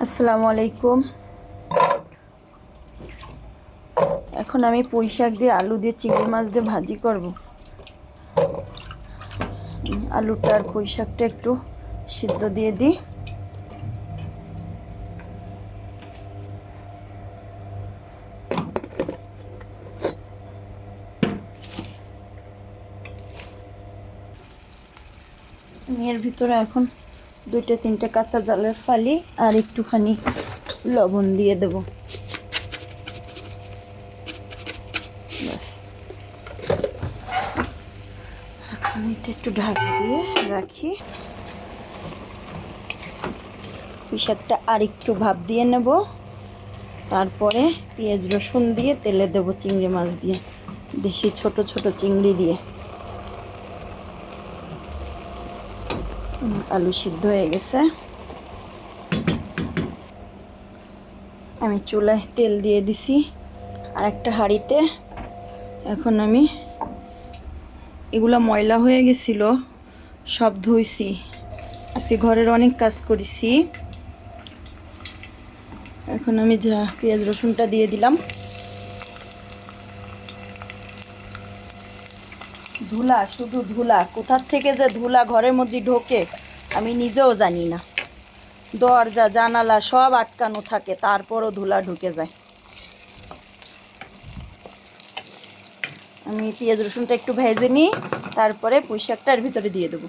আসসালামু আলাইকুম। এখন আমি পুঁই শাক দিয়ে আলু দিয়ে চিংড়ি মাছ দিয়ে ভাজি করব। আলুটা আর পুঁই শাকটা একটু সিদ্ধ দিয়ে দিই। আমি এর ভিতরে এখন 2-3টে কাঁচা জালের ফালি আর একটুখানি লবণ দিয়ে দেব। ব্যাস, এখন এটা একটু ঢাকা দিয়ে রাখি। পুঁই শাকটা আর একটু ভাপ দিয়ে নেব, তারপরে পেঁয়াজ রসুন দিয়ে তেলে দেব চিংড়ি মাছ দিয়ে, দেশি ছোট ছোট চিংড়ি দিয়ে। আলু সিদ্ধ হয়ে গেছে। আমি চুলায় তেল দিয়ে দিছি আর একটা হাঁড়িতে। এখন আমি এগুলা ময়লা হয়ে গেছিল, সব ধুইছি। আজকে ঘরের অনেক কাজ করেছি। এখন আমি যা পেঁয়াজ রসুনটা দিয়ে দিলাম। ধুলা, শুধু ধুলা, কোথার থেকে যে ধুলা ঘরের মধ্যে ঢোকে আমি নিজেও জানি না। দরজা জানালা সব আটকানো থাকে, তারপরও ধুলা ঢুকে যায়। আমি পেঁয়াজ রসুনটা একটু ভেজে নিই, তারপরে পুঁই শাকটার ভিতরে দিয়ে দেবো।